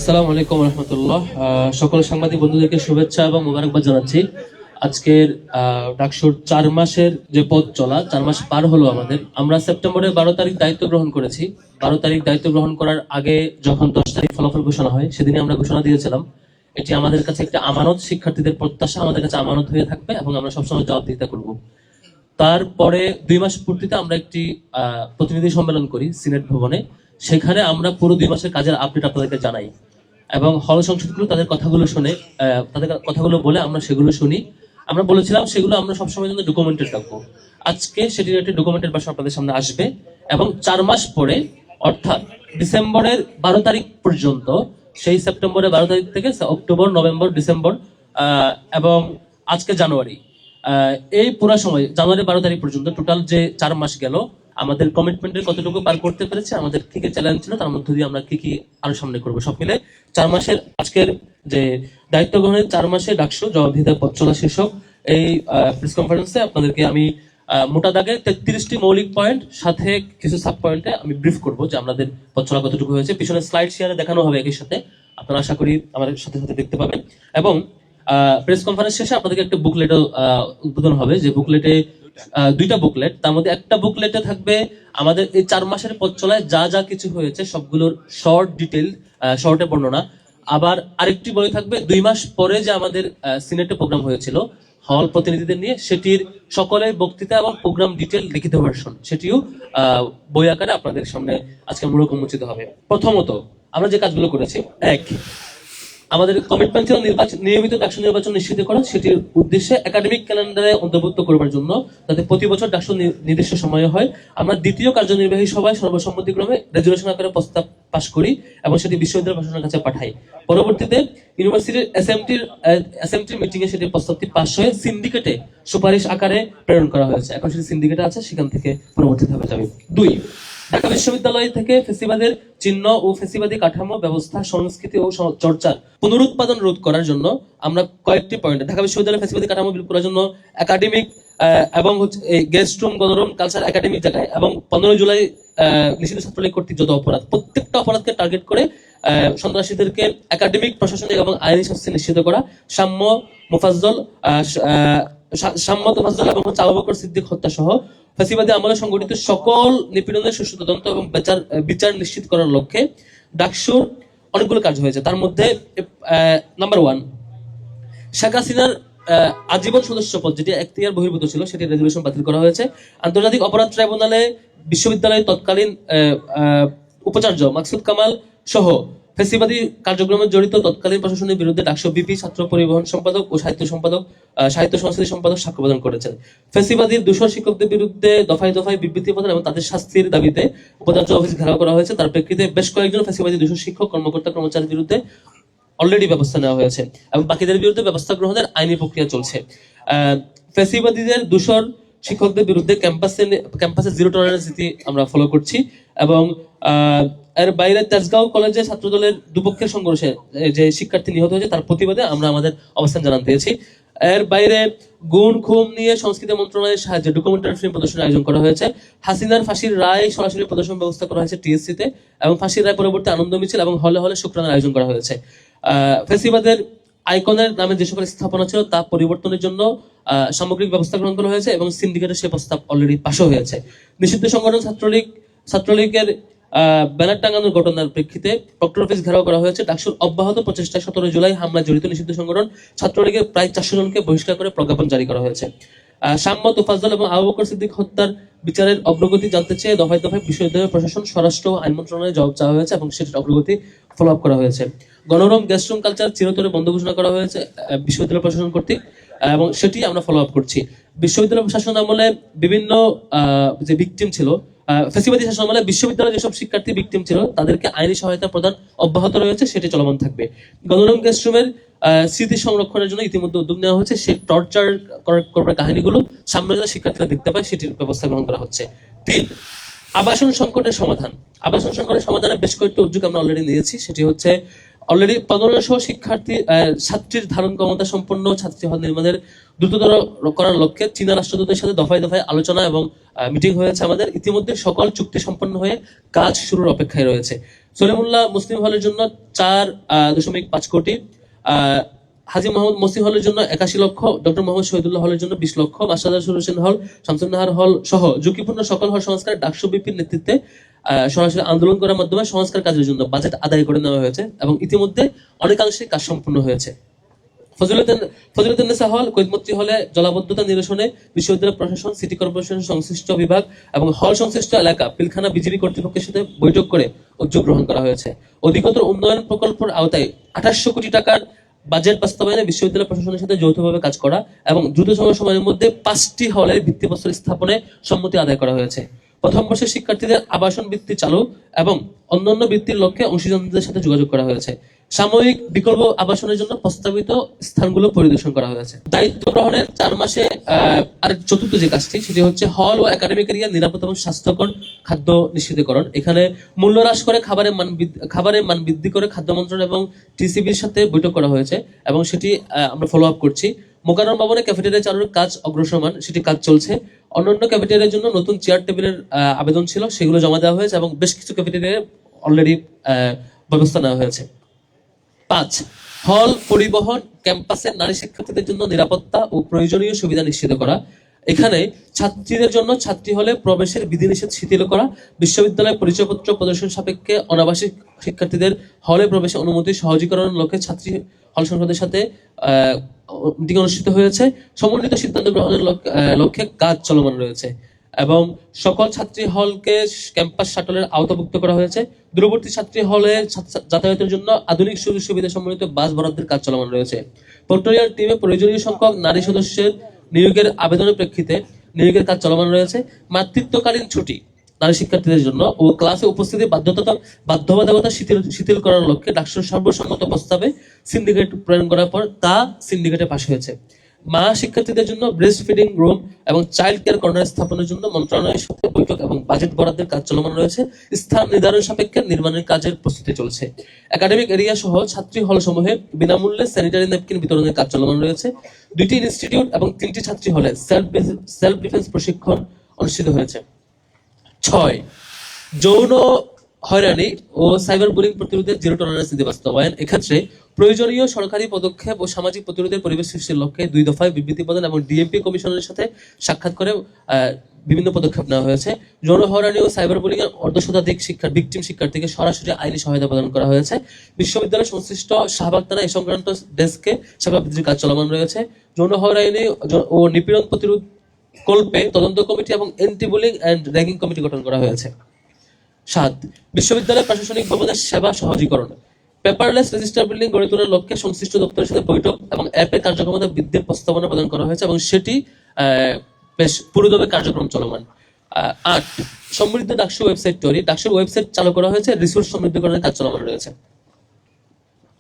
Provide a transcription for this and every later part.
আসসালামু আলাইকুম রহমতুল্লাহ। সকল সাংবাদিক বন্ধুদেরকে শুভেচ্ছা এবং মোবারকবাদ জানাচ্ছি। আজকের ডাকসুর 4 মাসের যে পথ চলা, 4 মাস পার হলো আমাদের। আমরা সেপ্টেম্বরের 12 তারিখ দায়িত্ব গ্রহণ করেছি। 12 তারিখ দায়িত্ব গ্রহণ করার আগে যখন 10 তারিখ ফলাফল ঘোষণা হয়, সেদিনই আমরা ঘোষণা দিয়েছিলাম এটি আমাদের কাছে একটা আমানত, শিক্ষার্থীদের প্রত্যাশা আমাদের কাছে আমানত হয়ে থাকবে এবং আমরা সবসময় জবাবদিহিতা করব। তারপরে 2 মাস পূর্তিতে আমরা একটি প্রতিনিধি সম্মেলন করি সিনেট ভবনে। সেখানে আমরা পুরো 2 মাসের কাজের আপডেট আপনাদেরকে জানাই এবং হল সংসদগুলো তাদের কথাগুলো শুনে, তাদের কথাগুলো বলে আমরা সেগুলো শুনি। আমরা বলেছিলাম সেগুলো আমরা সবসময় জন্য ডকুমেন্টেড রাখবো। আজকে সেটির একটি ডকুমেন্টেড ভাষা আপনাদের সামনে আসবে এবং 4 মাস পরে, অর্থাৎ ডিসেম্বরের 12 তারিখ পর্যন্ত, সেই সেপ্টেম্বরের 12 তারিখ থেকে অক্টোবর, নভেম্বর, ডিসেম্বর এবং আজকে জানুয়ারি, এই পুরো সময় জানুয়ারি 12 তারিখ পর্যন্ত টোটাল যে 4 মাস গেল, আমাদের কমিটমেন্টের কতটুকু পার করতে পেরেছে, আমাদের কি কি চ্যালেঞ্জ ছিল, তার মধ্যে দিয়ে আমরা কি কি আরো সামনে করবো, সব মিলে 4 মাসের আজকের যে দায়িত্ব গ্রহণের 4 মাসে ডাকসু জবাবদিহিতা পথ চলা শীর্ষক এই প্রেস কনফারেন্সে আপনাদেরকে আমি মোটা দাগে 33টি মৌলিক পয়েন্ট সাথে কিছু সাব পয়েন্টে আমি ব্রিফ করবো যে আমাদের পথ চলা কতটুকু হয়েছে। পিছনে স্লাইড শেয়ারে দেখানো হবে একই সাথে, আপনারা আশা করি আমাদের সাথে সাথে দেখতে পাবেন। এবং প্রেস কনফারেন্স শেষে আপনাদেরকে একটা বুকলেটও উদ্বোধন হবে, যে বুকলেটে 2টা বুকলেট, তার মধ্যে একটা বুকলেটে থাকবে আমাদের এই 4 মাসের পথ চলায় যা যা কিছু হয়েছে সবগুলোর শর্ট ডিটেল, শর্টে বর্ণনা। আবার আরেকটি বই থাকবে 2 মাস পরে যে আমাদের সিনেটে প্রোগ্রাম হয়েছিল হল প্রতিনিধিদের নিয়ে, সেটির সকলের বক্তৃতা এবং প্রোগ্রাম ডিটেল লিখিত ভার্সন, সেটিও বই আকারে আপনাদের সামনে আজকে মূলক উন্মোচিত হবে। প্রথমত আমরা যে কাজগুলো করেছি, এক, আমাদের কমিটমেন্ট ছিল নিয়মিত ডাকসু নির্বাচন নিশ্চিত করা। সেটির উদ্দেশ্যে একাডেমিক ক্যালেন্ডারে অন্তর্ভুক্ত করবার জন্য, যাতে প্রতি বছর ডাকসু নির্দিষ্ট সময়ে হয়। আমরা দ্বিতীয় কার্যনির্বাহী সভায় সর্বসম্মতিক্রমে রেজুলেশন আকারে প্রস্তাব পাশ করি এবং সেটি বিশ্ববিদ্যালয় প্রশাসনের কাছে পাঠাই। পরবর্তীতে ইউনিভার্সিটির এসএমটির মিটিং এ সেটি প্রস্তাবটি পাশ হয়ে সিন্ডিকেটে সুপারিশ আকারে প্রেরণ করা হয়েছে। এখন সেটি সিন্ডিকেটে আছে, সেখান থেকে পরবর্তী ধাপে যাবে। 2, ঢাকা বিশ্ববিদ্যালয় থেকে ফেসিবাদের চিহ্ন ও ফেসিবাদী কাঠামো, ব্যবস্থা, সংস্কৃতি ও চর্চার পুনরুৎপাদন রোধ করার জন্য আমরা কয়েকটি পয়েন্টে ঢাকা বিশ্ববিদ্যালয়ের ফেসিবাদী কাঠামো বিলোপ করার জন্য একাডেমিক এবং গেস্ট রুম, গণরুম, কালচার একাডেমিক জায়গায় এবং 15 জুলাই নিষিদ্ধ ছাত্রলীগ কর্তৃক যত অপরাধ, প্রত্যেকটা অপরাধকে টার্গেট করে সন্ত্রাসীদেরকে একাডেমিক, প্রশাসনিক এবং আইনি শাস্তি নিশ্চিত করা। সাম্য তোফাজ্জল এবং আবু বকর সিদ্দিক হত্যা সহ ফ্যাসিবাদী আমলে সংগঠিত সকল নিপীড়নের সুষ্ঠু তদন্ত এবং বিচার নিশ্চিত করার লক্ষ্যে ডাকসুর অনেকগুলো কাজ হয়েছে। তার মধ্যে নাম্বার 1, শেখ হাসিনার আজীবন সদস্যপদ, যেটি এখতিয়ার বহির্ভূত ছিল, সেটি রেজুলেশন বাতিল করা হয়েছে। আন্তর্জাতিক অপরাধ ট্রাইব্যুনালে বিশ্ববিদ্যালয়ের তৎকালীন উপাচার্য মাকসুদ কামাল সহ ফেসিবাদী কার্যক্রমে জড়িত তৎকালীন প্রশাসনের বিরুদ্ধে ডাকসু বিপি, ছাত্র পরিবহন সম্পাদক ও সাহিত্য সংস্কৃতি সম্পাদক সাক্ষ্য প্রদান করেছেন। ফেসিবাদীর দূষর শিক্ষকদের বিরুদ্ধে দফায় দফায় বিবৃতি প্রদান এবং তাদের শাস্তির দাবিতে উপাচার্য অফিস ঘেরাও করা হয়েছে। তার প্রেক্ষিতে বেশ কয়েকজন ফেসিবাদী দূষর শিক্ষক, কর্মকর্তা, কর্মচারীর বিরুদ্ধে অলরেডি ব্যবস্থা নেওয়া হয়েছে এবং বাকিদের বিরুদ্ধে ব্যবস্থা গ্রহণের আইনি প্রক্রিয়া চলছে। ফেসিবাদীদের দূষর শিক্ষকদের বিরুদ্ধে ক্যাম্পাসে জিরো টলারেন্স নীতি আমরা ফলো করছি এবং এর বাইরে তেজগাঁও কলেজে ছাত্রদলের দুপক্ষের সংঘর্ষে যে শিক্ষার্থী নিহত হয়েছে তার প্রতিবাদে আমরা আমাদের অবস্থান জানান দিয়েছি। এর বাইরে গুণ খুম নিয়ে সংস্কৃতি মন্ত্রণালয়ের সাহায্যে ডকুমেন্টারি ফিল্ম প্রদর্শনের আয়োজন করা হয়েছে। হাসিনার ফাঁসির রায় সরাসরি প্রদর্শন ব্যবস্থা করা হয়েছে টিএসসিতে এবং ফাঁসির রায় পরবর্তী আনন্দ মিছিল এবং হলে হলে শুক্রানার আয়োজন করা হয়েছে। ফেসিবাদের আইকনের নামে যে সকল স্থাপনা ছিল তা পরিবর্তনের জন্য সামগ্রিক ব্যবস্থা গ্রহণ করা হয়েছে এবং সিন্ডিকেটের সে প্রস্তাব অলরেডি পাশও হয়েছে। নিষিদ্ধ সংগঠন ছাত্রলীগের ব্যানার টাঙানোর ঘটনার প্রেক্ষিতে প্রক্টর অফিস ঘেরাও করা হয়েছে। ডাকসুর অব্যাহত প্রচেষ্টায় 17 জুলাই হামলায় জড়িত নিষিদ্ধ সংগঠন ছাত্রলীগের প্রায় 400 জনকে বহিষ্কার করে প্রজ্ঞাপন জারি করা হয়েছে। সাম্য, তোফাজ্জল এবং আবু বকর সিদ্দিক হত্যার বিচারের অগ্রগতি জানতে চেয়ে দফায় দফায় বিশ্ববিদ্যালয় প্রশাসন, স্বরাষ্ট্র ও আইন মন্ত্রণালয়ে জবাব চাওয়া হয়েছে এবং সেটির অগ্রগতি ফলো আপ করা হয়েছে। গণরুম, গেস্ট রুম, কালচার চিরতরে বন্ধ ঘোষণা করা হয়েছে বিশ্ববিদ্যালয় প্রশাসন কর্তৃক এবং সেটি আমরা ফলো আপ করছি। বিশ্ববিদ্যালয় প্রশাসন আমলে বিভিন্ন যে ভিকটিম ছিল, ফ্যাসিবাদী শাসন আমলে বিশ্ববিদ্যালয়ে যেসব শিক্ষার্থী ভিকটিম ছিল তাদেরকে আইনি সহায়তা প্রদান অব্যাহত রয়েছে, সেটি চলমান থাকবে। গণরুম, গেস্ট রুমের স্মৃতি সংরক্ষণের জন্য ইতিমধ্যে উদ্যোগ নেওয়া হচ্ছে। সেই টর্চার করার কাহিনীগুলো সামনে যারা শিক্ষার্থীরা দেখতে পায় সেটির ব্যবস্থা গ্রহণ করা হচ্ছে। 3, আবাসন সংকটের সমাধান। আবাসন সংকটের সমাধানে বেশ কয়েকটি উদ্যোগ আমরা অলরেডি নিয়েছি। সেটি হচ্ছে অলরেডি 1500 ছাত্রীর ধারণ ক্ষমতা সম্পন্ন ছাত্রী হল নির্মাণের দ্রুততর করার লক্ষ্যে চীনা রাষ্ট্রদূতের সাথে দফায় দফায় আলোচনা এবং মিটিং হয়েছে আমাদের। ইতিমধ্যে সকল চুক্তি সম্পন্ন হয়ে কাজ শুরুর অপেক্ষায় রয়েছে। সলিমুল্লাহ মুসলিম হলের জন্য 4.5 কোটি, হাজী মোহাম্মদ মসিহ হলের জন্য 81 লক্ষ, ডক্টর মোহাম্মদ শহীদুল্লাহ হলের জন্য 20 লক্ষ, মাস্টার হোসেন হল, শামসুন্নাহার হল সহ ঝুঁকিপূর্ণ সকল হল সংস্কার ডাকসু বিপির নেতৃত্বে সরাসরি আন্দোলন করার মাধ্যমে সংস্কার কাজের জন্য বাজেট আদায় করে নেওয়া হয়েছে এবং ইতিমধ্যে অনেকাংশে কাজ সম্পূর্ণ হয়েছে। ফজিলতুন্নেসা হল, কৈতমত্রী হলে জলাবদ্ধতা নিরসনে বিশ্ববিদ্যালয় প্রশাসন, সিটি কর্পোরেশন সংশ্লিষ্ট বিভাগ এবং হল সংশ্লিষ্ট এলাকা পিলখানা বিজিবি কর্তৃপক্ষের সাথে বৈঠক করে উদ্যোগ গ্রহণ করা হয়েছে। অধিকতর উন্নয়ন প্রকল্পের আওতায় 2800 কোটি টাকার বাজেট বাস্তবায়নে বিশ্ববিদ্যালয় প্রশাসনের সাথে যৌথভাবে কাজ করা এবং দ্রুততম সময়ের মধ্যে 5টি হলের ভিত্তিপ্রস্তর স্থাপনে সম্মতি আদায় করা হয়েছে। প্রথম বর্ষের শিক্ষার্থীদের আবাসন বৃত্তি চালু এবং অন্যান্য বৃত্তির লক্ষ্যে অংশীদারদের সাথে যোগাযোগ করা হয়েছে। সাময়িক বিকল্প আবাসনের জন্য প্রস্তাবিত স্থানগুলো পরিদর্শন করা হয়েছে। দায়িত্ব গ্রহণের 4 মাসে আর চতুর্থ যে কাজটি সেটি হচ্ছে হল ও একাডেমিক এরিয়া নিরাপদ এবং স্বাস্থ্যকর খাদ্য নিশ্চিতকরণ। এখানে মূল্য হ্রাস করে খাবারের মান বৃদ্ধি করে খাদ্য মন্ত্রণালয় এবং টিসিবির সাথে বৈঠক করা হয়েছে এবং সেটি আমরা ফলো আপ করছি। মোকাররম ভবনে ক্যাফেটেরিয়া চালুর কাজ অগ্রসরমান, সেটি কাজ চলছে। অন্যান্য ক্যাফেটেরিয়ার জন্য নতুন চেয়ার টেবিলের আবেদন ছিল, সেগুলো জমা দেওয়া হয়েছে এবং বেশ কিছু ক্যাফেটেরিয়ায় অলরেডি ব্যবস্থা নেওয়া হয়েছে। 5, হল পরিবহন, ক্যাম্পাসে নারী শিক্ষার্থীদের জন্য নিরাপত্তা ও প্রয়োজনীয় সুবিধা নিশ্চিত করা। এখানে ছাত্রীদের জন্য ছাত্রী হলে প্রবেশের বিধিনিষেধ শিথিল করা, বিশ্ববিদ্যালয়ের পরিচয়পত্র প্রদর্শন সাপেক্ষে অনাবাসিক শিক্ষার্থীদের হলে প্রবেশে অনুমতি সহজীকরণের লক্ষ্যে ছাত্রী হল সংসদের সাথে মিটিং অনুষ্ঠিত হয়েছে। সমন্বিত সিদ্ধান্ত গ্রহণের লক্ষ্যে কাজ চলমান রয়েছে এবং সকল ছাত্রী হলকে ক্যাম্পাস শাটলের আওতাভুক্ত করা হয়েছে। দূরবর্তী ছাত্রী হলে যাতায়াতের জন্য আধুনিক সুযোগ সুবিধা সম্বলিত বাস বরাদ্দের কাজ চলমান রয়েছে। প্রক্টোরিয়াল টিমে প্রয়োজনীয় সংখ্যক নারী সদস্যের নিয়োগের আবেদনের প্রেক্ষিতে নিয়োগের কাজ চলমান রয়েছে। মাতৃত্বকালীন ছুটি নারী শিক্ষার্থীদের জন্য ও ক্লাসে উপস্থিতি বাধ্যবাধকতা শিথিল করার লক্ষ্যে ডাকসুর সর্বসম্মত প্রস্তাবে সিন্ডিকেট প্রেরণ করার পর তা সিন্ডিকেটে পাশ হয়েছে। মা শিক্ষার্থীদের জন্য ব্রেস্ট ফিডিং রুম এবং চাইল্ড কেয়ার কর্নার স্থাপনের জন্য মন্ত্রণালয়ের সাথে বৈঠক এবং বাজেট বরাদ্দের কাজ চলমান রয়েছে। স্থান নির্ধারণ সাপেক্ষে নির্মাণের কাজের প্রস্তুতি চলছে। একাডেমিক এরিয়া সহ ছাত্রী হল সমূহে বিনামূল্যে স্যানিটারি ন্যাপকিন বিতরণের কাজ চলমান রয়েছে। 2টি ইনস্টিটিউট এবং 3টি ছাত্রী হলে সেলফ ডিফেন্স প্রশিক্ষণ অনুষ্ঠিত হয়েছে। 6, যৌন হয়রানি ও সাইবার বুলিং প্রতিরোধে জিরো টলারেন্স নীতি বাস্তবায়ন। এক্ষেত্রে প্রয়োজনীয় সরকারি পদক্ষেপ ও সামাজিক প্রতিরোধের পরিবেশ সৃষ্টির লক্ষ্যে 2 দফায় বিবৃতি প্রদান এবং ডিএমপি কমিশনের সাথে সাক্ষাৎ করে বিভিন্ন পদক্ষেপ নেওয়া হয়েছে। যৌন হয়রানি ও সাইবার বুলিং এর অর্ধশতাধিক ভিকটিম শিক্ষার্থীকে সরাসরি আইনি সহায়তা প্রদান করা হয়েছে। বিশ্ববিদ্যালয় সংশ্লিষ্ট শাহবাগ থানা এ সংক্রান্ত ডেস্কে সেবা বৃদ্ধির কাজ চলমান রয়েছে। যৌন হয়রানি ও নিপীড়ন প্রতিরোধ কল্পে তদন্ত কমিটি এবং anti bullying and ragging committee গঠন করা হয়েছে। 7, বিশ্ববিদ্যালয় প্রশাসনিক ভবনের সেবা সহজীকরণ। পেপারলেস রেজিস্টার বিল্ডিং গড়ে তোলার লক্ষ্যে সংশ্লিষ্ট দপ্তরের সাথে বৈঠক এবং অ্যাপের কার্যক্ষমতা বৃদ্ধির প্রস্তাবনা প্রদান করা হয়েছে এবং সেটি বেশ পুরোদমে কার্যক্রম চলমান। 8, সমৃদ্ধ ডাকসু ওয়েবসাইট তৈরি। ডাকসুর ওয়েবসাইট চালু করা হয়েছে, রিসোর্স সমৃদ্ধকরণের কাজ চলমান রয়েছে।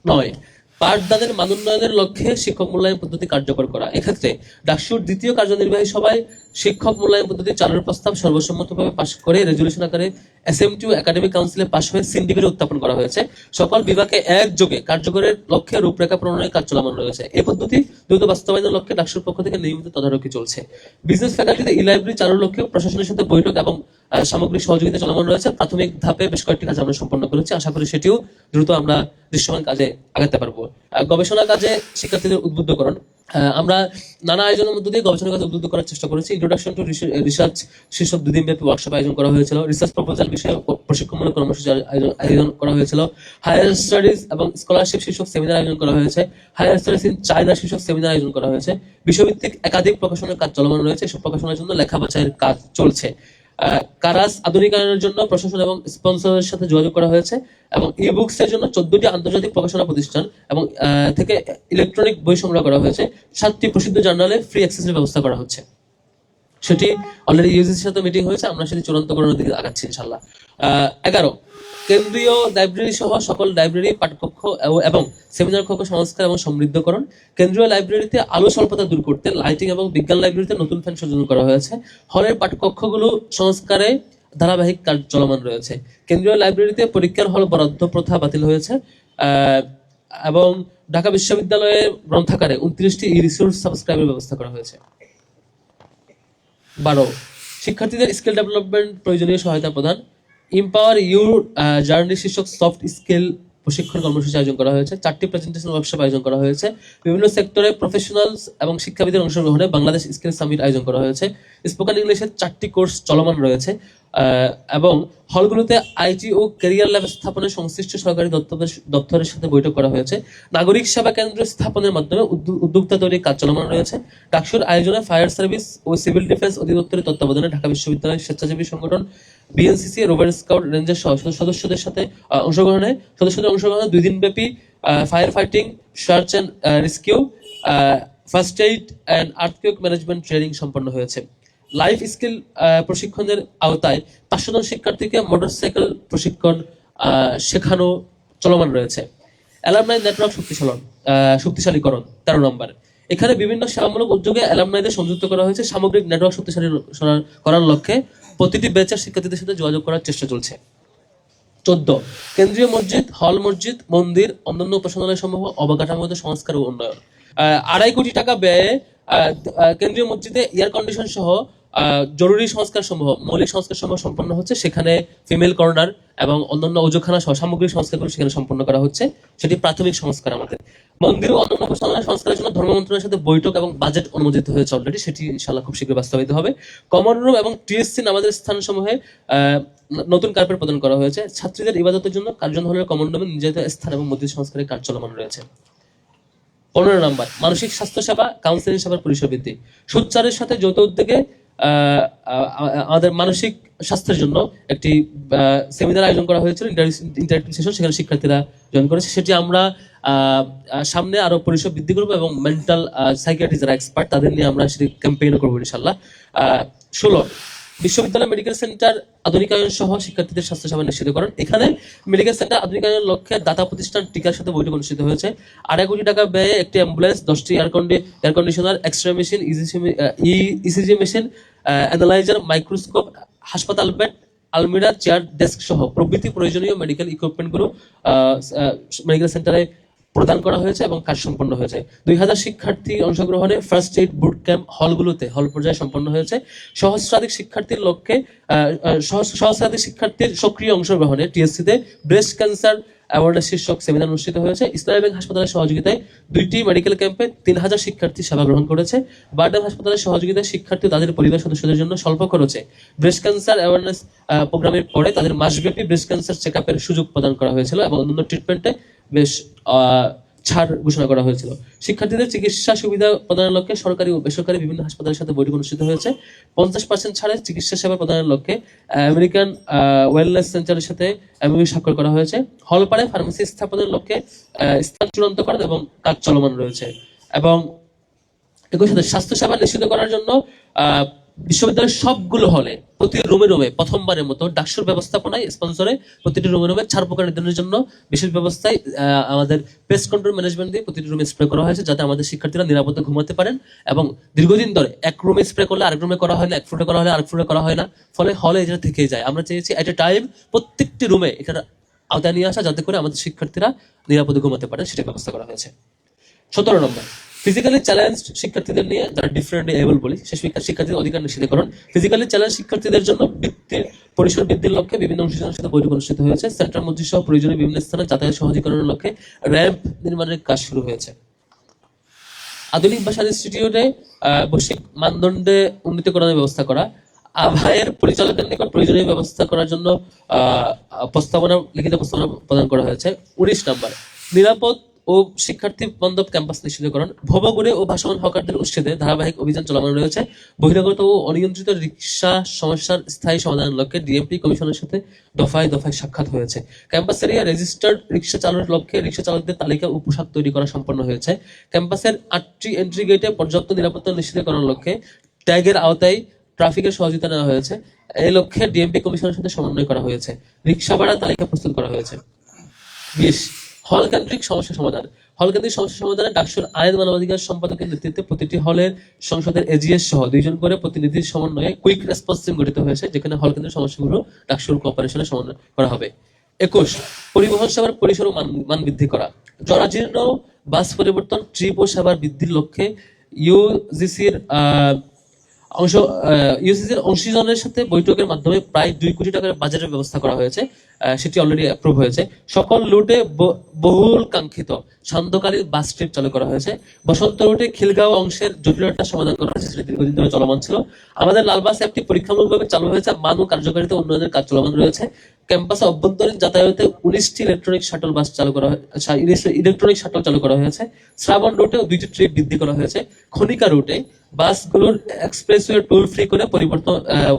9, পাঠদানের মান উন্নয়নের লক্ষ্যে শিক্ষক মূল্যায়ন পদ্ধতি কার্যকর করা। এক্ষেত্রে ডাকসুর দ্বিতীয় কার্যনির্বাহী সভায় শিক্ষক মূল্যায়ন পদ্ধতি চালুর প্রস্তাব সর্বসম্মতভাবে পাশ করে রেজুলেশন আকারে এসএমটিউ একাডেমিক কাউন্সিলে পাশ হয়ে সিন্ডিকেটে উত্থাপন করা হয়েছে। সকল বিভাগে একযোগে কার্যকরের লক্ষ্যে রূপরেখা প্রণয়নের কাজ চলমান রয়েছে। এই পদ্ধতি দ্রুত বাস্তবায়নের লক্ষ্যে ডাকসুর পক্ষ থেকে নিয়মিত তদারকি চলছে। বিজনেস ফ্যাকাল্টিতে ই-লাইব্রেরি চালুর লক্ষ্যে প্রশাসনের সাথে বৈঠক এবং সামগ্রিক সহযোগিতা চলমান রয়েছে। প্রাথমিক ধাপে বেশ কয়েকটি কাজ আমরা সম্পন্ন করেছি, আশা করি সেটিও দ্রুত আমরা দৃশ্যমান কাজে আগাতে পারবো। গবেষণা কাজে শিক্ষার্থীদের উদ্বুদ্ধকরণ, আমরা নানা আয়োজনের মধ্য দিয়ে গবেষণা কাজে উদ্বুদ্ধ করার চেষ্টা করেছি। ইন্ট্রোডাকশন টু রিসার্চ শীর্ষক 2 দিনব্যাপী ওয়ার্কশপ আয়োজন করা হয়েছিল। রিসার্চ প্রপোজাল বিষয়ে প্রশিক্ষণমূলক কর্মসূচি আয়োজন করা হয়েছিল। হায়ার স্টাডিজ এবং স্কলারশিপ শীর্ষক সেমিনার আয়োজন করা হয়েছে। হায়ার স্টাডিজ ইন চায়না শীর্ষক সেমিনার আয়োজন করা হয়েছে। বিষয়ভিত্তিক একাধিক প্রকাশনার কাজ চলমান রয়েছে, এসব প্রকাশনার জন্য লেখা বাছাইয়ের কাজ চলছে। কারাস আধুনিকায়নের জন্য প্রশাসন এবং স্পন্সরের সাথে যোগাযোগ করা হয়েছে এবং ই-বুকস এর জন্য 14টি আন্তর্জাতিক প্রকাশনা প্রতিষ্ঠান এবং থেকে ইলেকট্রনিক বই সংগ্রহ করা হয়েছে। 7টি প্রসিদ্ধ জার্নালে ফ্রি অ্যাক্সেসের ব্যবস্থা করা হচ্ছে, সেটি অলরেডি ইউজিসির সাথে মিটিং হয়েছে, আমরা সেটি চূড়ান্তকরণের দিকে আগাচ্ছি ইনশাআল্লাহ। 11, কেন্দ্রীয় লাইব্রেরি সহ সকল লাইব্রেরি পাঠকক্ষ এবং সেমিনার কক্ষ সংস্কার এবং সমৃদ্ধকরণ। কেন্দ্রীয় লাইব্রেরিতে আলো স্বল্পতা দূর করতে লাইটিং এবং বিজ্ঞান লাইব্রেরিতে নতুন ফ্যান সংযোজন করা হয়েছে। হলের পাঠকক্ষগুলো সংস্কারে ধারাবাহিক কাজ চলমান রয়েছে। কেন্দ্রীয় লাইব্রেরিতে পরীক্ষার হল বরাদ্দ প্রথা বাতিল হয়েছে এবং ঢাকা বিশ্ববিদ্যালয়ের গ্রন্থাগারে 29টি ই-রিসোর্স সাবস্ক্রাইবের ব্যবস্থা করা হয়েছে। 12, শিক্ষার্থীদের স্কিল ডেভেলপমেন্ট প্রয়োজনীয় সহায়তা প্রদান। এম্পাওয়ার ইউর জার্নি শীর্ষক সফট স্কিল প্রশিক্ষণ কর্মসূচি আয়োজন করা হয়েছে। 4টি প্রেজেন্টেশন ওয়ার্কশপ আয়োজন করা হয়েছে। বিভিন্ন সেক্টরে প্রফেশনালস এবং শিক্ষাবিদের অংশগ্রহণে বাংলাদেশ স্কিল সামিট আয়োজন করা হয়েছে। স্পোকেন ইংলিশের 4টি কোর্স চলমান রয়েছে এবং হলগুলোতে আইটি ও ক্যারিয়ার ল্যাব স্থাপনের সংশ্লিষ্ট সরকারি দপ্তরের সাথে বৈঠক করা হয়েছে। নাগরিক সেবা কেন্দ্র স্থাপনের মাধ্যমে উদ্যোক্তা তৈরির কাজ চলমান রয়েছে। ডাকসুর আয়োজনে ফায়ার সার্ভিস ও সিভিল ডিফেন্স অধিদপ্তরের তত্ত্বাবধানে ঢাকা বিশ্ববিদ্যালয়ের স্বেচ্ছাসেবী সংগঠন বিএনসিসি রোভার স্কাউট রেঞ্জের সদস্যদের অংশগ্রহণে 2 দিন ব্যাপী fire fighting, search and rescue, first aid and earthquake management training সম্পন্ন হয়েছে। লাইফ স্কিল প্রশিক্ষণের আওতায় 500 জন শিক্ষার্থীকে মোটরসাইকেল প্রশিক্ষণ শেখানো চলমান রয়েছে। অ্যালামনাই নেটওয়ার্ক শক্তিশালীকরণ 13 নম্বর। এখানে বিভিন্ন সেবামূলক উদ্যোগে অ্যালামনাইদের সংযুক্ত করা হয়েছে। সামগ্রিক নেটওয়ার্ক শক্তিশালী করার লক্ষ্যে প্রতিটি ব্যাচের শিক্ষার্থীদের সাথে যোগাযোগ করার চেষ্টা চলছে। 14 কেন্দ্রীয় মসজিদ, হল মসজিদ, মন্দির, অন্যান্য উপাসনালয় সমূহ অবকাঠামোগত সংস্কার ও উন্নয়ন। 2.5 কোটি টাকা ব্যয়ে কেন্দ্রীয় মসজিদে এয়ার কন্ডিশন সহ জরুরি সংস্কার সমূহ, মৌলিক সংস্কার সমূহ সম্পন্ন হচ্ছে। সেখানে ফিমেল কর্নার এবং অন্যান্য ওজোখানা সহ সামগ্রিক সংস্কারগুলো সেখানে সম্পন্ন করা হচ্ছে। সেটি প্রাথমিক সংস্কার। আমাদের মন্দির ও অন্যান্য উপাসনালয় সংস্কারের জন্য ধর্ম মন্ত্রণালয়ের সাথে বৈঠক এবং বাজেট অনুমোদিত হয়েছে অলরেডি। সেটি ইনশাআল্লাহ খুব শীঘ্র বাস্তবায়িত হবে। কমন রুম এবং টিএসসি নামাজের স্থানসমূহে নতুন কার্পেট প্রদান করা হয়েছে। ছাত্রীদের ইবাদতের জন্য কার্জন হলের কমন রুমে নির্ধারিত স্থান এবং মসজিদ সংস্কারের কাজ চলমান রয়েছে। 15 নম্বর মানসিক স্বাস্থ্য সেবা, কাউন্সিলিং সেবার পরিসর বৃদ্ধি। সুচারের সাথে যৌথ উদ্যোগে আমাদের মানসিক স্বাস্থ্যের জন্য একটি সেমিনার আয়োজন করা হয়েছিল, ইন্টারেক্টিভ সেশন। সেখানে শিক্ষার্থীরা জয়েন করেছে। সেটি আমরা সামনে আরো পরিসর বৃদ্ধি করবো এবং মেন্টাল সাইকিয়াট্রিস্ট যারা এক্সপার্ট তাদের নিয়ে আমরা সেটি ক্যাম্পেইনও করবো ইনশাআল্লাহ। 16 বিশ্ববিদ্যালয় মেডিকেল সেন্টার আধুনিকায়ন সহ শিক্ষার্থীদের স্বাস্থ্যসেবা নিশ্চিতকরণ। এখানে মেডিকেল সেন্টার আধুনিকায়নের লক্ষ্যে দাতা প্রতিষ্ঠান টিকার সাথে বৈঠক অনুষ্ঠিত হয়েছে। 2.5 কোটি টাকা ব্যয়ে একটি অ্যাম্বুলেন্স, 10টি air conditioner, X ray machine, ECG machine, analyser, microscope, হাসপাতাল বেড, আলমিরা, চেয়ার, ডেস্ক সহ প্রভৃতি প্রয়োজনীয় মেডিকেল ইকুইপমেন্টগুলো মেডিকেল সেন্টারে প্রদান করা হয়েছে এবং কাজ সম্পন্ন হয়েছে। 2000 শিক্ষার্থী অংশগ্রহণে ফার্স্ট এইড বুট ক্যাম্প হলগুলোতে হল পর্যায়ে সম্পন্ন হয়েছে। সহস্রাধিক শিক্ষার্থীর সক্রিয় অংশগ্রহণে টিএসসিতে ব্রেস্ট ক্যান্সার অ্যাওয়ারনেস শীর্ষক সেমিনার অনুষ্ঠিত হয়েছে। ইসলামী ব্যাংক হাসপাতালের সহযোগিতায় 2টি মেডিকেল ক্যাম্পে 3000 শিক্ষার্থী সেবা গ্রহণ করেছে। বারডেম হাসপাতালের সহযোগিতায় শিক্ষার্থী তাদের পরিবার সদস্যদের জন্য স্বল্প খরচে ব্রেস্ট ক্যান্সার অ্যাওয়ারনেস প্রোগ্রামের পরে তাদের মাসব্যাপী ব্রেস্ট ক্যান্সার চেক আপের সুযোগ প্রদান করা হয়েছিল এবং অন্যান্য ট্রিটমেন্টে বেশ ছাড় ঘোষণা করা হয়েছিল। শিক্ষার্থীদের চিকিৎসা সুবিধা প্রদানের লক্ষ্যে সরকারি ও বেসরকারি বিভিন্ন হাসপাতালের সাথে বৈঠক অনুষ্ঠিত হয়েছে। 50% ছাড়ে চিকিৎসা সেবা প্রদানের লক্ষ্যে আমেরিকান ওয়েলনেস সেন্টারের সাথে এমওইউ স্বাক্ষর করা হয়েছে। হলপাড়ে ফার্মেসি স্থাপনের লক্ষ্যে স্থান চূড়ান্ত করা এবং কাজ চলমান রয়েছে। এবং একই সাথে স্বাস্থ্যসেবা নিশ্চিত করার জন্য বিশ্ববিদ্যালয়ের সবগুলো হলে প্রতি রুমে প্রথমবারের মতো ডাকসুর ব্যবস্থাপনায় স্পন্সরে প্রতিটি রুমে ছাড় পোকা নির্ধারণের জন্য বিশেষ ব্যবস্থায় আমাদের পেস্ট কন্ট্রোল ম্যানেজমেন্ট দিয়ে প্রতিটি রুমে স্প্রে করা হয়েছে, যাতে আমাদের শিক্ষার্থীরা নিরাপদে ঘুমাতে পারেন। এবং দীর্ঘদিন ধরে এক রুমে স্প্রে করলে আরেক রুমে করা হয় না, এক ফ্লোরে করা হলে আরেক ফ্লোরে করা হয় না, ফলে হলে এটা থেকে যায়। আমরা চেয়েছি এট এ টাইম প্রত্যেকটি রুমে এটার আওতায় নিয়ে আসা, যাতে করে আমাদের শিক্ষার্থীরা নিরাপদে ঘুমাতে পারে, সেটা ব্যবস্থা করা হয়েছে। 17 নম্বর ফিজিক্যালি চ্যালেঞ্জ শিক্ষার্থীদের নিয়ে, যারা ডিফারেন্টলি এবল বলি, সেই শিক্ষার্থীদের অধিকার নিশ্চিতকরণ। ফিজিক্যালি চ্যালেঞ্জ শিক্ষার্থীদের জন্য পরিসর বৃদ্ধির লক্ষ্যে বিভিন্ন অনুষ্ঠানের সাথে বৈঠক অনুষ্ঠিত হয়েছে। সেন্ট্রাল মসজিদ সহ প্রয়োজনীয় বিভিন্ন স্থানে যাতায়াত সহজীকরণের লক্ষ্যে র্যাম্প নির্মাণের কাজ শুরু হয়েছে। আধুনিক ভাষার ইনস্টিটিউটে বৈশ্বিক মানদণ্ডে উন্নীতকরণের ব্যবস্থা করা। আভায়ের পরিচালকের নিকট প্রয়োজনীয় ব্যবস্থা করার জন্য লিখিত প্রস্তাবনা প্রদান করা হয়েছে। 19 নম্বর নিরাপদ ও শিক্ষার্থী বান্ধব ক্যাম্পাস নিশ্চিতকরণ। ভবঘুরে ও ভাসমান হকারদের উচ্ছেদে ধারাবাহিক অভিযান চলমান রয়েছে। বহিরাগত ও অনিয়ন্ত্রিত রিক্সা সমস্যার স্থায়ী সমাধানের লক্ষ্যে ডিএমপি কমিশনের সাথে দফায় দফায় সাক্ষাৎ হয়েছে। ক্যাম্পাস এরিয়া রেজিস্টার্ড রিক্সা চালনের লক্ষ্যে রিক্সা চালকদের তালিকা ও পোশাক তৈরি করা সম্পন্ন হয়েছে। ক্যাম্পাসের 8টি এন্ট্রি গেটে পর্যাপ্ত নিরাপত্তা নিশ্চিতকরণের লক্ষ্যে ট্যাগের আওতায় ট্রাফিকের সহযোগিতা নেওয়া হয়েছে। এই লক্ষ্যে ডিএমপি কমিশনের সাথে সমন্বয় করা হয়েছে। রিক্সা ভাড়া তালিকা প্রস্তুত করা হয়েছে। 20 হল কেন্দ্রিক সমস্যা সমাধান। হল কেন্দ্রিক সমস্যা সমাধানে ডাকসুর আইন মানবাধিকার সম্পাদকের নেতৃত্বে প্রতিটি হলের সংসদের এজিএস সহ 2 জন করে প্রতিনিধির সমন্বয়ে কুইক রেসপন্স টিম গঠিত হয়েছে, যেখানে হল কেন্দ্রের সমস্যাগুলো ডাকসুর কোঅপারেশনে সমন্বয় করা হবে। 21 পরিবহন সেবার পরিসর ও মান বৃদ্ধি করা। জরাজীর্ণ বাস পরিবর্তন, ট্রিপ ও সেবার বৃদ্ধির লক্ষ্যে ইউজিসির অংশ ইউসিসির অংশীজনের সাথে বৈঠকের মাধ্যমে প্রায় 2 কোটি টাকার বাজেটের ব্যবস্থা করা হয়েছে। সেটি অলরেডি অ্যাপ্রুভ হয়েছে। সকল রুটে বহুল কাঙ্ক্ষিত সান্ধ্যকালীন বাস ট্রিপ চালু করা হয়েছে। বসন্ত রুটে খিলগাঁও অংশের জটিলতা সমাধান করা হয়েছে, সেটি দীর্ঘদিন ধরে চলমান ছিল। আমাদের লালবাস অ্যাপটি পরীক্ষামূলকভাবে চালু হয়েছে, মান ও কার্যকারিতা উন্নয়নের কাজ চলমান রয়েছে। ক্যাম্পাসে অভ্যন্তরীণ যাতায়াতে 19টি ইলেকট্রনিক শাটল বাস চালু করা ইলেকট্রনিক শাটল চালু করা হয়েছে। শ্রাবণ রুটেও 2টি ট্রিপ বৃদ্ধি করা হয়েছে। খনিকা রুটে বাসগুলোর এক্সপ্রেসওয়ে টোল ফ্রি করে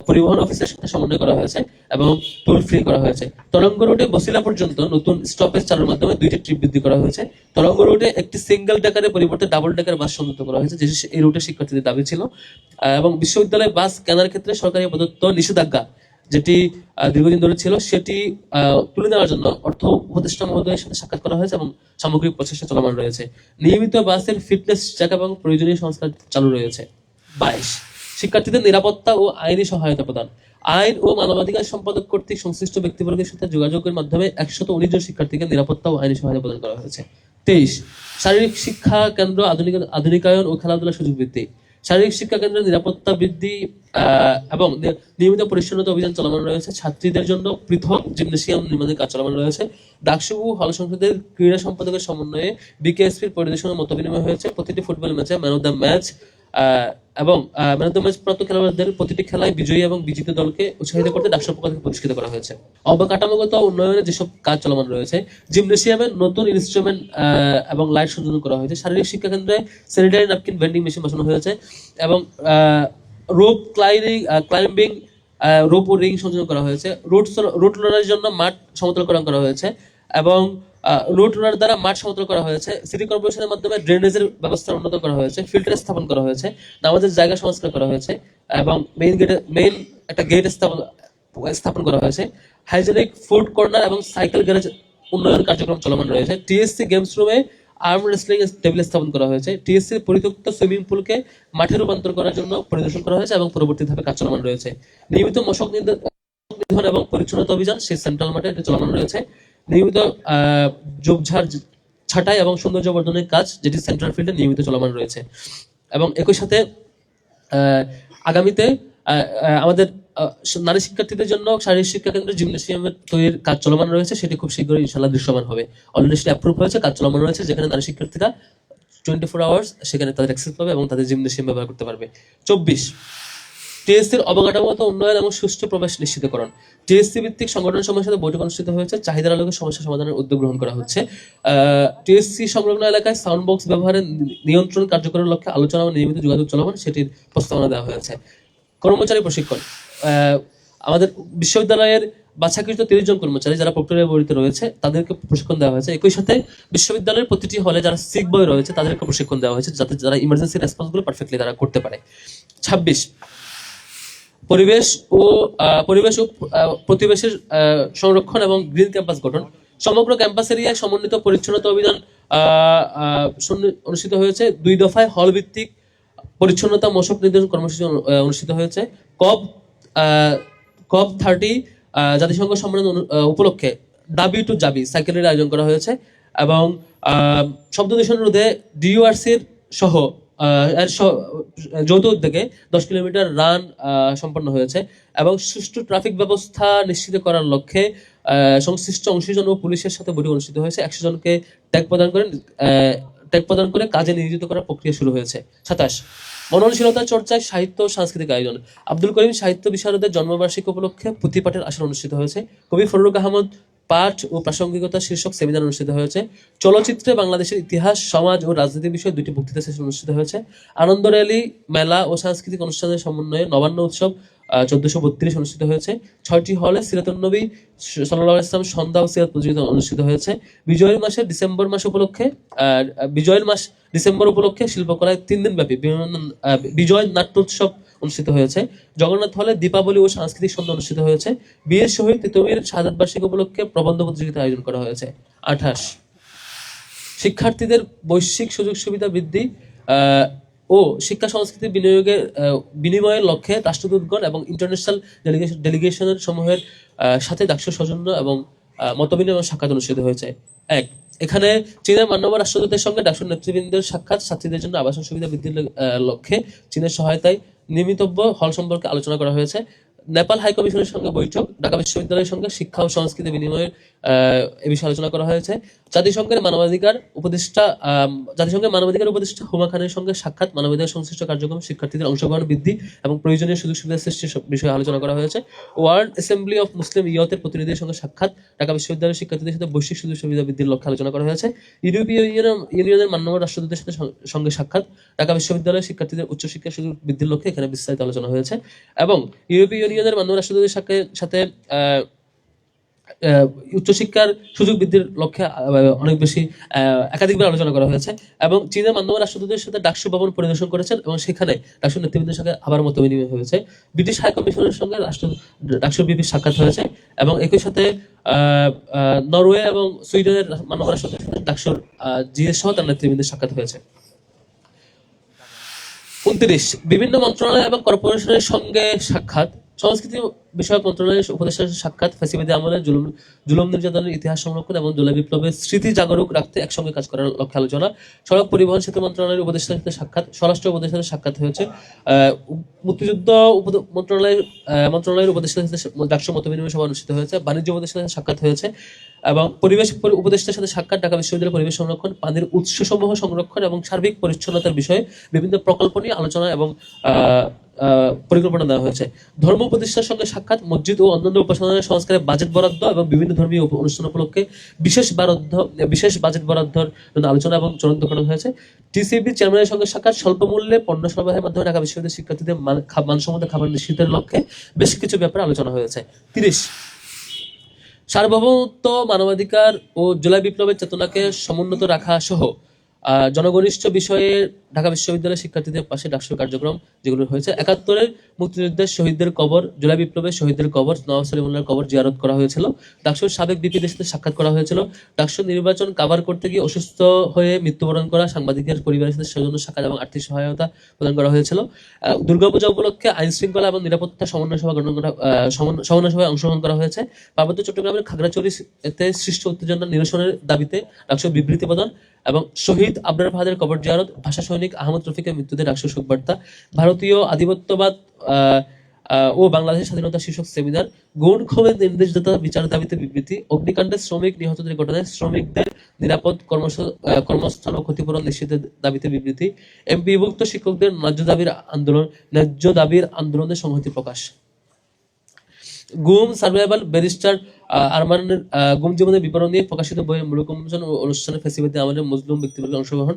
পরিবহন অফিসের সাথে সমন্বয় করা হয়েছে এবং টোল ফ্রি করা হয়েছে। তরঙ্গ রুটে বসিলা পর্যন্ত নতুন স্টপেজ চালুর মাধ্যমে 2টি ট্রিপ বৃদ্ধি করা হয়েছে। তরঙ্গ রুটে একটি সিঙ্গেল ডেকারের পরিবর্তে ডাবল ডেকার বাস সংযুক্ত করা হয়েছে, যেটি এই রুটে শিক্ষার্থীদের দাবি ছিল। এবং বিশ্ববিদ্যালয়ে বাস কেনার ক্ষেত্রে সরকারি প্রদত্ত নিষেধাজ্ঞা, যেটি দীর্ঘদিন ধরে ছিল, সেটি তুলে নেওয়ার জন্য অর্থ উপদেষ্টা মহোদয়ের সাথে সাক্ষাৎ করা হয়েছে এবং সামগ্রিক প্রচেষ্টা চলমান রয়েছে। নিয়মিত বাসের ফিটনেস চেক এবং প্রয়োজনীয় সংস্কার চালু রয়েছে। 22, শিক্ষার্থীদের নিরাপত্তা ও আইনি সহায়তা প্রদান। আইন ও মানবাধিকার সম্পাদক কর্তৃক সংশ্লিষ্ট ব্যক্তিবর্গের সাথে যোগাযোগের মাধ্যমে 119 জন শিক্ষার্থীকে নিরাপত্তা ও আইনি সহায়তা প্রদান করা হয়েছে। 23, শারীরিক শিক্ষা কেন্দ্র আধুনিকায়ন ও খেলাধুলার সুযোগ বৃদ্ধি। শারীরিক শিক্ষা কেন্দ্রের নিরাপত্তা বৃদ্ধি এবং নিয়মিত পরিচ্ছন্নতা অভিযান চলমান রয়েছে। ছাত্রীদের জন্য পৃথক জিমনেসিয়াম নির্মাণের কাজ চলমান রয়েছে। ডাকসু হল সংসদের ক্রীড়া সম্পাদকের সমন্বয়ে বিকেএসপির পরিদর্শনের মত বিনিময় হয়েছে। প্রতিটি ফুটবল ম্যাচে ম্যান অফ দ্য ম্যাচ এবং ম্যান অফ দ্য ম্যাচ প্রাপ্ত খেলোয়াড়দের প্রতিটি খেলায় বিজয়ী এবং বিজিত দলকে উৎসাহিত করতে ডাকসুর পক্ষ থেকে পুরস্কৃত করা হয়েছে। অবকাঠামোগত উন্নয়নে যেসব কাজ চলমান রয়েছে, জিমনেসিয়ামের নতুন ইনস্ট্রুমেন্ট এবং লাইট সংযোজন করা হয়েছে। শারীরিক শিক্ষা কেন্দ্রে স্যানিটারি ন্যাপকিন ভেন্ডিং মেশিন বসানো হয়েছে এবং রোপ ক্লাইম্বিং রোপ ও রিং সংযোজন করা হয়েছে। রুট রানারের জন্য মাঠ সমতলকরণ করা হয়েছে এবং রুট রানার দ্বারা মাঠ সমতল করা হয়েছে। সিটি কর্পোরেশনের মাধ্যমে ড্রেনেজের ব্যবস্থা উন্নত করা হয়েছে। ফিল্টার স্থাপন করা হয়েছে। নামাজের জায়গা সংস্কার করা হয়েছে এবং মেইন একটা গেট স্থাপন করা হয়েছে। হাইজেনিক ফুড কর্নার এবং সাইকেল গ্যারেজ উন্নয়ন কার্যক্রম চলমান রয়েছে। টিএসসি গেমস রুমে আর্ম রেসলিং টেবিল স্থাপন করা হয়েছে। টিএসসির পরিত্যক্ত সুইমিং পুলকে মাঠে রূপান্তর করার জন্য পরিদর্শন করা হয়েছে এবং পরবর্তী ধাপে কাজ চলমান রয়েছে। নিয়মিত মশক নিধন এবং পরিচ্ছন্নতা অভিযান সেই সেন্ট্রাল মাঠে চলমান রয়েছে। নিয়মিত ঝোপঝাড় ছাঁটাই এবং সৌন্দর্য বর্ধনের কাজ, যেটি সেন্ট্রাল ফিল্ডে নিয়মিত চলমান রয়েছে। এবং একই সাথে আগামীতে আমাদের নারী শিক্ষার্থীদের জন্য শারীরিক শিক্ষা কেন্দ্রে জিমনেসিয়ামের তৈরির কাজ চলমান রয়েছে, সেটি খুব শীঘ্রই ইনশাআল্লাহ দৃশ্যমান হবে। অলরেডি সেটি অ্যাপ্রুভ হয়েছে, কাজ চলমান রয়েছে, যেখানে নারী শিক্ষার্থীরা 24 আওয়ার্স সেখানে তাদের অ্যাক্সেস পাবে এবং তাদের জিমনেসিয়াম ব্যবহার করতে পারবে। 24, টিএসসির অবকাঠামোগত উন্নয়ন এবং সুষ্ঠু প্রবেশ নিশ্চিতকরণ। টিএসসি ভিত্তিক সংগঠন সময়ের সাথে বৈঠক অনুষ্ঠিত হয়েছে। চাহিদার আলোকে সমস্যা সমাধানের উদ্যোগ গ্রহণ করা হচ্ছে। টিএসসি সংলগ্ন এলাকায় সাউন্ড বক্স ব্যবহারের নিয়ন্ত্রণ কার্যকরের লক্ষ্যে আলোচনা ও নিয়মিত যোগাযোগ চলমান, সেটির প্রস্তাবনা দেওয়া হয়েছে। কর্মচারী প্রশিক্ষণ। আমাদের বিশ্ববিদ্যালয়ের বাছাকৃত 30 জন কর্মচারী যারা প্রক্টরিয়াল বইতে রয়েছে তাদেরকে প্রশিক্ষণ দেওয়া হয়েছে। একই সাথে বিশ্ববিদ্যালয়ের প্রতিটি হলে যারা সিক বয় রয়েছে তাদেরকে প্রশিক্ষণ দেওয়া হয়েছে, যাতে যারা ইমার্জেন্সি রেসপন্সগুলো পারফেক্টলি তারা করতে পারে। 26, পরিবেশ ও প্রতিবেশের সংরক্ষণ এবং গ্রিন ক্যাম্পাস গঠন। সমগ্র ক্যাম্পাস এরিয়ায় সমন্বিত পরিচ্ছন্নতা অভিযান অনুষ্ঠিত হয়েছে। 2 দফায় হল ভিত্তিক পরিচ্ছন্নতা মশক নির্ধারণ কর্মসূচি অনুষ্ঠিত হয়েছে। COP 30 জাতিসংঘ সম্মেলন উপলক্ষে দাবি টু জাবি সাইকেলের আয়োজন করা হয়েছে এবং শব্দ দূষণ রোধে ডিইউআরসির সহ যৌথ উদ্যোগে 10 কিলোমিটার রান সম্পন্ন হয়েছে এবং সুষ্ঠু ট্রাফিক ব্যবস্থা নিশ্চিত করার লক্ষ্যে সংশ্লিষ্ট অংশীজন ও পুলিশের সাথে বৈঠক অনুষ্ঠিত হয়েছে। 100 জনকে ট্যাগ প্রদান করে কাজে নিয়োজিত করার প্রক্রিয়া শুরু হয়েছে। 27, মননশীলতা চর্চায় সাহিত্য ও সাংস্কৃতিক আয়োজন। আব্দুল করিম সাহিত্য বিশারদের জন্মবার্ষিকী উপলক্ষে পুঁথিপাঠের আসর অনুষ্ঠিত হয়েছে। কবি ফররুখ আহমদ পাঠ ও প্রাসঙ্গিকতা শীর্ষক সেমিনার অনুষ্ঠিত হয়েছে। চলচ্চিত্রে বাংলাদেশের ইতিহাস, সমাজ ও রাজনীতি বিষয়ে 2টি বক্তৃতা সেশন অনুষ্ঠিত হয়েছে। আনন্দ র্যালি, মেলা ও সাংস্কৃতিক অনুষ্ঠানের সমন্বয়ে নবান্ন উৎসব 1432 অনুষ্ঠিত হয়েছে। 6টি হলে সিরাতুন নবী সাল্লাল্লাহু আলাইহি ওয়াসাল্লাম সন্ধ্যা ও সিরাত প্রতিযোগিতা অনুষ্ঠিত হয়েছে। বিজয়ের মাস ডিসেম্বর উপলক্ষে শিল্পকলায় 3 দিন ব্যাপী বিজয় নাট্যোৎসব অনুষ্ঠিত হয়েছে। জগন্নাথ হলে দীপাবলি ও সাংস্কৃতিক সন্ধ্যা অনুষ্ঠিত হয়েছে। বীর শহীদ তিতুমীর শাহাদাত বার্ষিকী উপলক্ষে প্রবন্ধ প্রতিযোগিতা আয়োজন করা হয়েছে। 28, শিক্ষার্থীদের বৈশ্বিক সুযোগ সুবিধা বৃদ্ধি ও শিক্ষা সংস্কৃতি বিনিময়ের লক্ষ্যে রাষ্ট্রদূতগণ এবং ইন্টারন্যাশনাল ডেলিগেশনের সমূহের সাথে ডাকসুর সৌজন্য এবং মতবিনিময় সাক্ষাৎ অনুষ্ঠিত হয়েছে। এখানে চীনের মাননীয় রাষ্ট্রদূতের সঙ্গে ডাকসুর নেতৃবৃন্দের সাক্ষাৎ, ছাত্রীদের জন্য আবাসন সুবিধা বৃদ্ধির লক্ষ্যে চীনের সহায়তায় নির্মিতব্য হল সম্পর্কে আলোচনা করা হয়েছে। নেপাল হাই কমিশনের সঙ্গে বৈঠক, ঢাকা বিশ্ববিদ্যালয়ের সঙ্গে শিক্ষা ও সংস্কৃতি বিনিময়ের এ বিষয়ে আলোচনা করা হয়েছে। জাতিসংঘের মানবাধিকার উপদেষ্টা হুমা খানের সঙ্গে সাক্ষাৎ, মানবাধিকার সংশ্লিষ্ট কার্যক্রম, শিক্ষার্থীদের অংশগ্রহণ বৃদ্ধি এবং প্রয়োজনীয় সুযোগ সুবিধা সৃষ্টির বিষয়ে আলোচনা করা হয়েছে। ওয়ার্ল্ড অ্যাসেম্বলি অফ মুসলিম ইয়তের প্রতিনিধিদের সঙ্গে সাক্ষাৎ, ঢাকা বিশ্ববিদ্যালয়ের শিক্ষার্থীদের সাথে বৈশ্বিক সুযোগ সুবিধা বৃদ্ধির লক্ষ্যে আলোচনা করা হয়েছে। ইউরোপীয় ইউনিয়নের মাননীয় রাষ্ট্রদূতের সঙ্গে সাক্ষাৎ, ঢাকা বিশ্ববিদ্যালয়ের শিক্ষার্থীদের উচ্চশিক্ষার সুযোগ বৃদ্ধির লক্ষ্যে এখানে বিস্তারিত আলোচনা হয়েছে। এবং ইউরোপীয় ইউনিয়নের মাননীয় রাষ্ট্রদূতের সাথে উচ্চশিক্ষার সুযোগ বৃদ্ধির লক্ষ্যে অনেক বেশি একাধিকবার আলোচনা করা হয়েছে। এবং চীনের মাননীয় রাষ্ট্রদূতের সাথে ডাকসু ভবন পরিদর্শন করেছেন এবং সেখানে ডাকসু নেতৃবৃন্দের সঙ্গে আবার মত বিনিময় হয়েছে। ব্রিটিশ হাই কমিশনের সঙ্গে ডাকসুর বিপির সাক্ষাৎ হয়েছে এবং একই সাথে নরওয়ে এবং সুইডেনের মাননীয় রাষ্ট্রদূতের সাথে ডাকসুর জিএস সহ তার নেতৃবৃন্দের সাক্ষাৎ হয়েছে। 29 বিভিন্ন মন্ত্রণালয় এবং কর্পোরেশনের সঙ্গে সাক্ষাৎ, সংস্কৃতি বিষয়ক মন্ত্রণালয়ের উপদেষ্টার সাক্ষাৎ, ফ্যাসিবাদী আমলে জুলুম নির্যাতনের ইতিহাস সংরক্ষণ এবং জুলাই বিপ্লবের স্মৃতি জাগরুক রাখতে একসঙ্গে কাজ করার লক্ষ্যে আলোচনা। সড়ক পরিবহন সেতু মন্ত্রণালয়ের উপদেষ্টার সাথে সাক্ষাৎ, স্বরাষ্ট্র উপদেষ্টার সাথে সাক্ষাৎ হয়েছে। মুক্তিযুদ্ধ মন্ত্রণালয়ের উপদেষ্টার সাথে ডাকসু মত বিনিময় সভা অনুষ্ঠিত হয়েছে। বাণিজ্য উপদেষ্টার সাথে সাক্ষাৎ হয়েছে এবং পরিবেশ উপদেষ্টার সাথে সাক্ষাৎ, ঢাকা বিশ্ববিদ্যালয়ের পরিবেশ সংরক্ষণ, পানির উৎসসমূহ সংরক্ষণ এবং সার্বিক পরিচ্ছন্নতার বিষয়ে বিভিন্ন প্রকল্প নিয়ে আলোচনা এবং পরিকল্পনা দেওয়া হয়েছে। ধর্ম উপদেষ্টার সঙ্গে সাক্ষাৎ, মসজিদ ও অন্যান্য উপাসনালয় সংস্কারের বাজেট বরাদ্দ এবং বিভিন্ন ধর্মীয় অনুষ্ঠান উপলক্ষে বিশেষ বাজেট বরাদ্দর জন্য আলোচনা এবং চূড়ান্ত করা হয়েছে। টিসিবি চেয়ারম্যানের সঙ্গে সাক্ষাৎ, স্বল্প মূল্যে পণ্য সরবরাহের মাধ্যমে ঢাকা বিশ্ববিদ্যালয়ের শিক্ষার্থীদের মানসম্মত খাবার নিশ্চিতের লক্ষ্যে বেশ কিছু ব্যাপারে আলোচনা হয়েছে। 30 সার্বভৌমত্ব, মানবাধিকার ও জুলাই বিপ্লবের চেতনাকে সমুন্নত রাখা সহ জনঘনিষ্ঠ বিষয়ে ঢাকা বিশ্ববিদ্যালয়ের শিক্ষার্থীদের পাশে ডাকসুর কার্যক্রম যেগুলো হয়েছে। 71 মুক্তিযুদ্ধের শহীদদের কবর, জুলাই বিপ্লবের শহীদদের কবর, নওয়াব সলিমুল্লাহর কবর জিয়ারত করা হয়েছিল। ডাকসুর সাবেক বিপিদের সাথে সাক্ষাৎ করা হয়েছিল। ডাকসুর নির্বাচন কাভার করতে গিয়ে অসুস্থ হয়ে মৃত্যুবরণ করা সাংবাদিকের পরিবারের সাথে সৌজন্য সাক্ষাৎ এবং আর্থিক সহায়তা প্রদান করা হয়েছিল। দুর্গাপূজা উপলক্ষে আইন শৃঙ্খলা এবং নিরাপত্তা সমন্বয় সভায় অংশগ্রহণ করা হয়েছে। পার্বত্য চট্টগ্রামের খাগড়াছড়িতে সৃষ্ট উত্তেজনা নিরসনের দাবিতে ডাকসুর বিবৃতি প্রদান এবং শহীদ আবরার ফাহাদের কবর জিয়ারত, ভাষা সৈনিক আহমদ রফিকের মৃত্যুতে ডাকসুর শোকবার্তা, ভারতীয় আধিপত্যবাদ ও বাংলাদেশের স্বাধীনতা শীর্ষক সেমিনার, গৌণ ক্ষোভের নির্দেশদাতা বিচারের দাবিতে বিবৃতি, অগ্নিকাণ্ডে শ্রমিক নিহতদের ঘটনায় শ্রমিকদের নিরাপদ কর্মস্থল ও ক্ষতিপূরণ নিশ্চিতের দাবিতে বিবৃতি, এমপিভুক্ত শিক্ষকদের ন্যায্য দাবির আন্দোলনের সংহতি প্রকাশ। গুম সার্ভাইভাল, ব্যারিস্টার আরমানের গুম জীবনের বিবরণ নিয়ে প্রকাশিত বইয়ের মূল উন্মোচন ও অনুষ্ঠানে ফ্যাসিবাদী আমলের মজলুম ব্যক্তিবর্গের অংশগ্রহণ।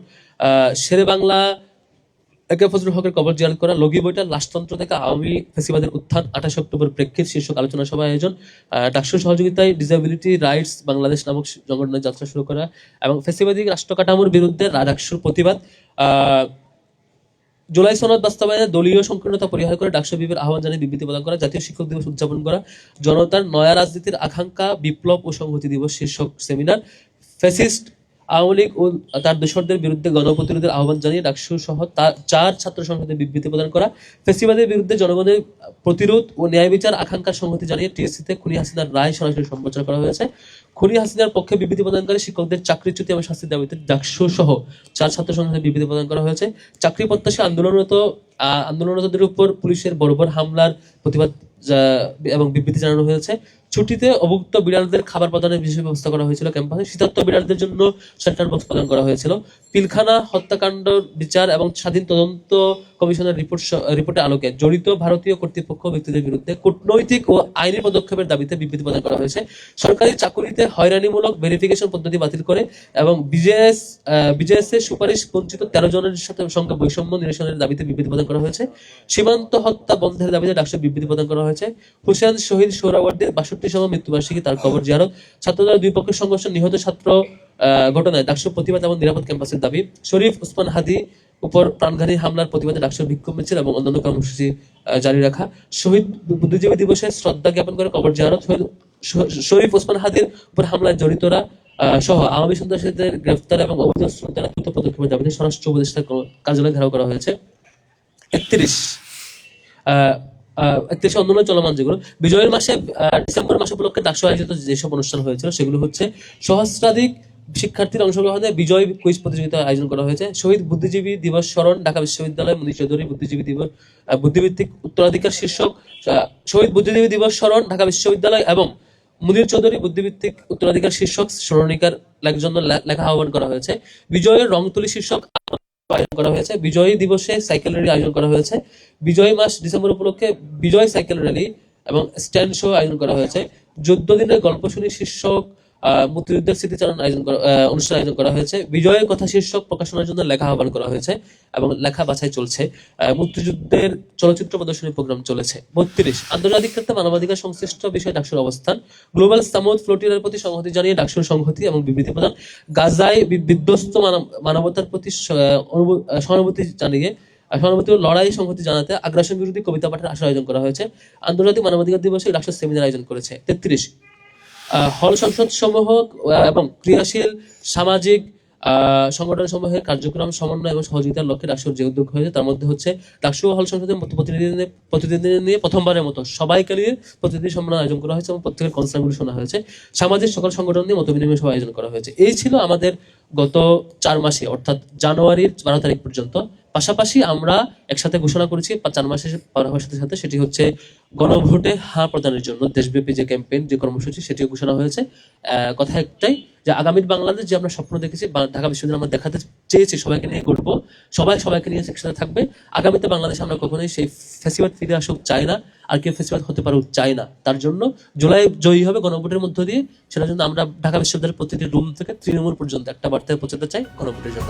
শেরে বাংলা একে ফজলুল হকের কবর জিয়ারত করা, লগি বইটা লাশতন্ত্র থেকে আওয়ামী ফ্যাসিবাদের উত্থান 28 অক্টোবর প্রেক্ষিত শীর্ষক আলোচনা সভা আয়োজন। ডাকসুর সহযোগিতায় ডিসেবিলিটি রাইটস বাংলাদেশ নামক সংগঠনের যাত্রা শুরু করা এবং ফ্যাসিবাদী রাষ্ট্র কাঠামোর বিরুদ্ধে ডাকসুর প্রতিবাদ। জুলাই সনদ বাস্তবায়নে দলীয় সংকীর্ণতা পরিহার করে ডাকসু বিপির আহ্বান জানিয়ে বিবৃতি প্রদান করা, জাতীয় শিক্ষক দিবস উদযাপন করা, জনতার নয়া রাজনীতির আকাঙ্ক্ষা, বিপ্লব ও সংহতি দিবস শীর্ষক সেমিনার। ফ্যাসিস্ট আওয়ামী লীগ ও তার দোসরদের বিরুদ্ধে গণপ্রতিরোধের আহ্বান জানিয়ে ডাকসু সহ 4 ছাত্র সংসদের বিবৃতি প্রদান করা, ফ্যাসিবাদের বিরুদ্ধে জনগণের প্রতিরোধ ও ন্যায় বিচার আকাঙ্ক্ষার সংহতি জানিয়ে টিএসসিতে খুনি হাসিনার রায় সরাসরি সম্প্রচার করা হয়েছে। খুনি হাসিনার পক্ষে বিবৃতি প্রদানকারী শিক্ষকদের চাকরিচ্যুতি এবং শাস্তির দাবিতে ডাকসু সহ 4 ছাত্র সংসদের বিবৃতি প্রদান করা হয়েছে। চাকরি প্রত্যাশী আন্দোলনরতদের উপর পুলিশের বর্বর হামলার প্রতিবাদ এবং বিবৃতি জানানো হয়েছে। ছুটিতে অভুক্ত বিড়ালদের খাবার প্রদানের বিশেষ ব্যবস্থা করা হয়েছিল ক্যাম্পাসে। শীতার্ত বিড়ালদের জন্য শেল্টার বক্স প্রদান করা হয়েছিল। পিলখানা হত্যাকাণ্ড বিচার এবং স্বাধীন তদন্ত কমিশনের রিপোর্টের আলোকে জড়িত ভারতীয় কর্তৃপক্ষ ব্যক্তিদের বিরুদ্ধে কূটনৈতিক ও আইনি পদক্ষেপের দাবিতে বিবৃতি প্রদান করা হয়েছে। সরকারি চাকুরিতে হয়রানিমূলক ভেরিফিকেশন পদ্ধতি বাতিল করে এবং বিজেএস এর সুপারিশ বঞ্চিত 13 জনের সঙ্গে বৈষম্য নিরসনের দাবিতে বিবৃতি প্রদান করা হয়েছে। সীমান্ত হত্যা বন্ধের দাবিতে ডাকসুর বিবৃতি প্রদান করা হয়েছে। হুসেন শহীদ সোহরাওয়ার্দীর 62তম মৃত্যুবার্ষিকী, তার কবর জিয়ারত। ছাত্রদল দুই পক্ষের সংঘর্ষ, নিহত ছাত্র ঘটনায় ডাকসুর প্রতিবাদ এবং নিরাপদ ক্যাম্পাসের দাবি। শরীফ ওসমান হাদি উপর প্রাণঘাতী হামলার প্রতিবাদে ডাকসুর বিক্ষোভ মিছিল এবং অন্যান্য কর্মসূচি জারি রাখা। শহীদ বুদ্ধিজীবী দিবসে শ্রদ্ধা জ্ঞাপন করে কবর জিয়ারত। শরীফ ওসমান হাদির উপর হামলায় জড়িতরা সহ আওয়ামী সন্ত্রাসীদের গ্রেফতার এবং অবৈধ দ্বারা দ্রুত পদক্ষেপের দাবিতে স্বরাষ্ট্র উপদেষ্টার কার্যালয় ঘেরাও করা হয়েছে। 31 আন্দোলন চলমান যেগুলো বিজয়ের মাসে ডিসেম্বর মাস উপলক্ষে ডাকসু আয়োজিত যেসব অনুষ্ঠান হয়েছিল সেগুলো হচ্ছে সহস্রাধিক শিক্ষার্থীর অংশগ্রহণে বিজয় কুইজ প্রতিযোগিতার আয়োজন করা হয়েছে। শহীদ বুদ্ধিজীবী দিবস স্মরণ ঢাকা বিশ্ববিদ্যালয় মুনীর চৌধুরী বুদ্ধিজীবী দিবস বুদ্ধিভিত্তিক উত্তরাধিকার শীর্ষক শহীদ বুদ্ধিজীবী দিবস স্মরণ ঢাকা বিশ্ববিদ্যালয় এবং মুনীর চৌধুরী বুদ্ধিভিত্তিক উত্তরাধিকার শীর্ষক স্মরণিকার জন্য লেখা আহ্বান করা হয়েছে। বিজয়ের রং তুলি শীর্ষক আয়োজন করা হয়েছে। বিজয়ী দিবসে সাইকেল র্যালি আয়োজন করা হয়েছে। বিজয় মাস ডিসেম্বর উপলক্ষে বিজয় সাইকেল র্যালি এবং স্ট্যান্ড শো আয়োজন করা হয়েছে। 14 দিনের গল্প শুনি শীর্ষক মুক্তিযুদ্ধের স্মৃতিচারণ অনুষ্ঠান আয়োজন করা হয়েছে। বিজয়ের কথা শীর্ষক প্রকাশনার জন্য লেখা আহ্বান করা হয়েছে এবং লেখা বাছাই চলছে। মুক্তিযুদ্ধের চলচ্চিত্র প্রদর্শনী প্রোগ্রাম চলেছে। 32 আন্তর্জাতিক ক্ষেত্রে মানবাধিকার সংশ্লিষ্ট বিষয়ে ডাকসুর অবস্থান। গ্লোবাল সামুদ ফ্লোটিয়ারের প্রতি সংহতি জানিয়ে ডাকসুর সংহতি এবং বিবৃতি প্রদান। গাজায় বিধ্বস্ত মানবতার প্রতি সহানুভূতি জানিয়ে সহানুভূতি ও লড়াই সংহতি জানাতে আগ্রাসন বিরোধী কবিতা পাঠের আসর আয়োজন করা হয়েছে। আন্তর্জাতিক মানবাধিকার দিবসে ডাকসুর সেমিনার আয়োজন করেছে। 33 হল সংসদ সমূহ এবং ক্রিয়াশীল সামাজিক সংগঠন সমূহের কার্যক্রম সমন্বয় এবং সহযোগিতার লক্ষ্যে ডাকসুর যে উদ্যোগ হয়েছে তার মধ্যে হচ্ছে ডাকসু হল সংসদের প্রতিনিধিদের নিয়ে প্রথমবারের মতো সবাইকে নিয়ে প্রতিনিধি সম্মেলন আয়োজন করা হয়েছে এবং প্রত্যেকের কনসার্নগুলো শোনা হয়েছে। সামাজিক সকল সংগঠন নিয়ে মত বিনিময় সভা আয়োজন করা হয়েছে। এই ছিল আমাদের গত 4 মাসে অর্থাৎ জানুয়ারির 12 তারিখ পর্যন্ত। পাশাপাশি আমরা একসাথে ঘোষণা করেছি 4 মাসের পার হওয়ার সাথে সাথে, সেটি হচ্ছে গণভোটে হ্যাঁ প্রদানের জন্য দেশব্যাপী যে ক্যাম্পেইন, যে কর্মসূচি, সেটিও ঘোষণা হয়েছে। কথা একটাই যে আগামীর বাংলাদেশ যে আমরা স্বপ্ন দেখেছি, ঢাকা বিশ্ববিদ্যালয় আমরা দেখাতে চেয়েছি সবাইকে নিয়ে করবো, সবাইকে নিয়ে একসাথে থাকবে। আগামীতে বাংলাদেশে আমরা কখনোই সেই ফ্যাসিবাদ ফিরে আসুক চাই না, আর কেউ ফ্যাসিবাদ হতে পারুক চাই না। তার জন্য জুলাই জয়ী হবে গণভোটের মধ্য দিয়ে। সেটার জন্য আমরা ঢাকা বিশ্ববিদ্যালয়ের প্রতিটি রুম থেকে তৃণমূল পর্যন্ত একটা বার্তা পৌঁছাতে চাই গণভোটের জন্য।